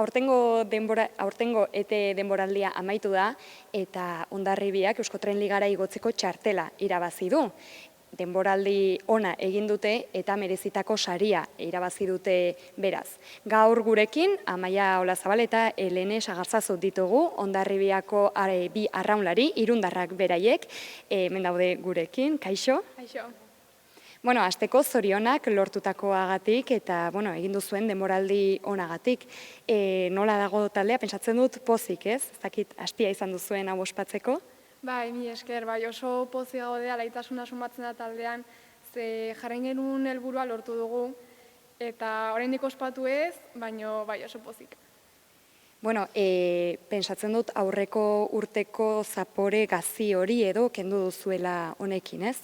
aurtengo ETE denboraldia amaitu da eta Hondarribiak Euskotren Ligara igotzeko txartela irabazi du. Denboraldi ona egin dute eta merezitako saria irabazi dute beraz. Gaur gurekin Amaia Olazabal eta Helene Sagarzazu ditugu Hondarribiako bi arraunlari, irundarrak beraiek, hemen daude gurekin. Kaixo? Kaixo. Bueno, hasteko zorionak lortutakoagatik eta egin duzuen denboraldi onagatik. Nola dago taldea, pentsatzen dut pozik, ez? Ez dakit hastia izan duzuen hau ospatzeko? Bai, mi esker, oso pozik gaude alaitasuna sumatzen da taldean, ze jarrain genuen helburua lortu dugu, eta oraindik ospatu ez, baina bai oso pozik. Bueno, pentsatzen dut aurreko urteko zapore gazi hori edo kendu duzuela honekin, ez?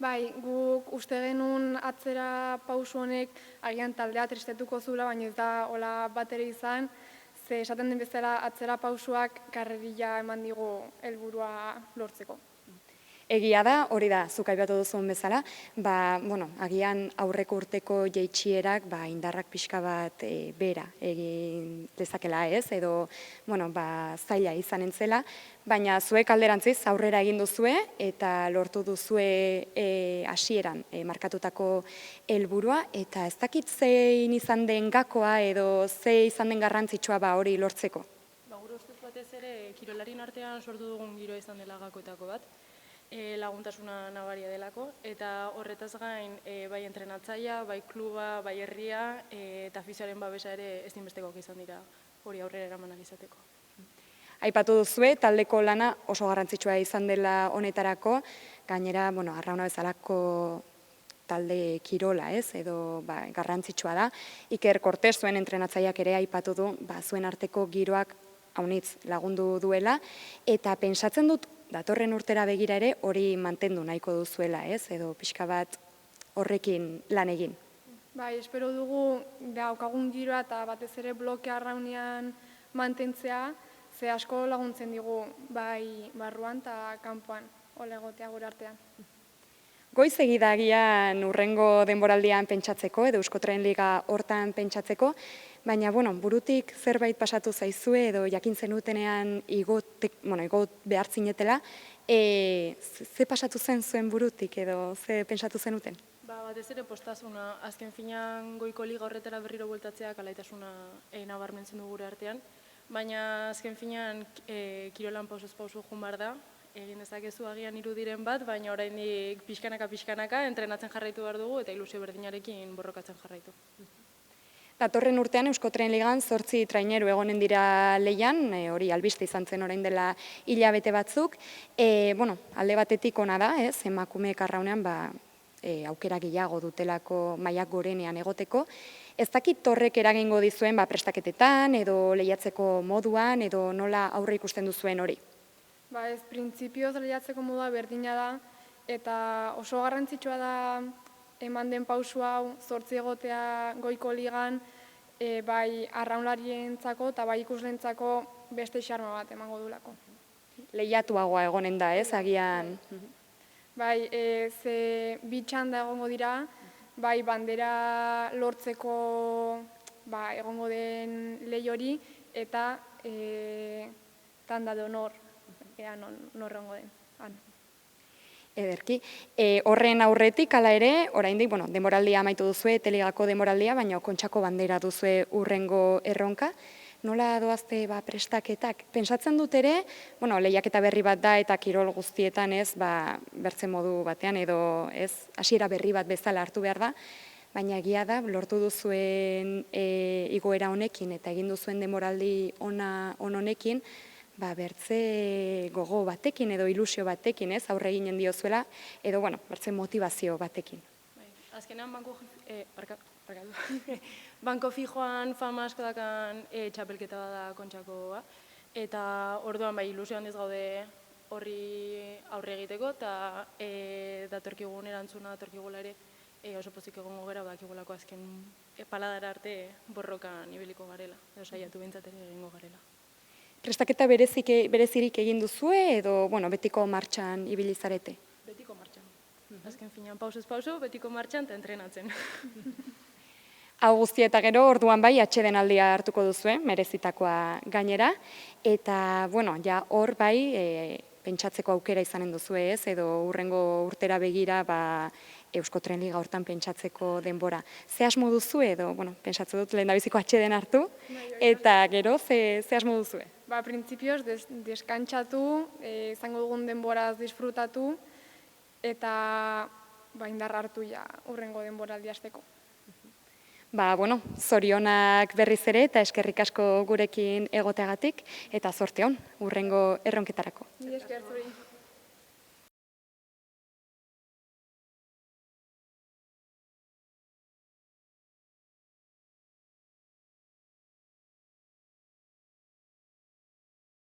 Bai, guk uste genuen atzera pausu honek agian taldea tristetuko zula, baina ez da hola bat ere izan, ze esaten den bezala atzera pausuak karrerilla eman digu helburua lortzeko. Egia da, hori da, zuk aipatu duzun bezala, agian aurreko urteko jaitsierak indarrak pixka bat bera egin dezakela ez, edo zaila izan entzela, baina zuek alderantziz aurrera egin duzue eta lortu duzue hasieran markatutako helburua, eta ez dakit zein izan den gakoa edo ze izan den garrantzitsua hori lortzeko? Gure ustez batez ere, kirolarien artean sortu dugun giroa izan dela gakoetako bat, laguntasuna nabaria delako, eta horretaz gain bai entrenatzailea, bai kluba, bai herria, eta afizioaren babesa ere ezinbestekoak izan dira hori aurrera eramanak izateko. Aipatu duzue, taldeko lana oso garrantzitsua izan dela honetarako, gainera, arrauna bezalako talde kirola, ez, edo garrantzitsua da. Iker Kortes zuen entrenatzaileak ere aipatu du, zuen arteko giroak haunitz lagundu duela, eta pentsatzen dut, datorren urtera begira ere hori mantendu nahiko duzuela, ez, edo pixka bat horrekin lan egin. Bai, espero dugu daukagun giroa eta batez ere bloke arraunean mantentzea, ze asko laguntzen digu bai barruan eta kanpoan, hola egotea gure artean. Goiz egidagian urrengo denboraldian pentsatzeko, edo Euskotren Liga hortan pentsatzeko, baina, burutik zerbait pasatu zaizue, edo jakin zenutenean igot behar zinetela, ze pasatu zen zuen burutik, edo ze pentsatu zenuten? Batez ere postasuna, azken finean goiko liga horretara berriro bueltatzeak alaitasuna nabarmentzen du gure artean, baina azken finean kirolan pausuz pausu joan behar da, egin dezakezu agian irudiren bat, baina oraindik pixkanaka entrenatzen jarraitu behar dugu eta ilusio berdinarekin borrokatzen jarraitu. Datorren urtean Euskotren Ligan 8 traineru egonen dira lehian, hori albiste izan zen orain dela hilabete batzuk. Alde batetik ona da, emakumeek arraunean aukera gehiago dutelako mailak gorenean egoteko. Ez dakit horrek eragingo dizuen prestaketetan edo lehiatzeko moduan edo nola aurre ikusten duzuen hori? Ez printzipioz lehiatzeko modua berdina da, eta oso garrantzitsua da eman den pausu hau 8 egotea goiko ligan, bai arraunlarientzako eta bai ikuslentzako beste xarma bat emango dulako. Lehiatuagoa egonen da, ez, agian? Bai, ze bi txanda egongo dira, bai bandera lortzeko egongo den lehi hori, eta tanda de honor. Ea norrengo den. Ederki. Horren aurretik, hala ere, oraindik, denboraldia amaitu duzue, teligako denboraldia, baina Kontxako bandera duzue urrengo erronka. Nola doazte prestaketak? Pentsatzen dut ere, lehiaketa berri bat da eta kirol guztietan ez, bertze modu batean edo ez, hasiera berri bat bezala hartu behar da, baina egia da, lortu duzuen igoera honekin eta egin duzuen denboraldi honekin, bertze gogo batekin edo ilusio batekin, ez, aurre eginen diozuela, edo, bertze motivazio batekin. Azkenean banko fijoan fama asko dakan txapelketa da Kontxakoa, eta orduan ilusio handiz gaude horri aurre egiteko, eta datorkigun erantzuna datorkigula ere oso pozik egongo gara, dakigulako azken paladara arte borrokan ibiliko garela, edo saiatu bintzateri egingo garela. Prestaketa berezirik egin duzue edo betiko martxan ibili zarete? Betiko martxan. Azken finean pausuz pausu, betiko martxan eta entrenatzen. Hau guztia eta gero, orduan bai, atsedenaldia hartuko duzue, merezitakoa gainera, eta, bueno, ja hor bai, pentsatzeko aukera izanen duzue ez, edo hurrengo urtera begira, Eusko Tren Liga hortan pentsatzeko denbora. Ze asmo duzu edo, bueno, pentsatze dut lehendabiziko atxeden hartu, eta gero ze asmo duzue? Printzipioz, deskantxatu, izango dugun denboraz disfrutatu, eta indar hartu ja hurrengo denboraldi hasteko. Bueno, zorionak berriz ere eta eskerrik asko gurekin egoteagatik eta zorte on hurrengo erronketarako. Mila esker zuri.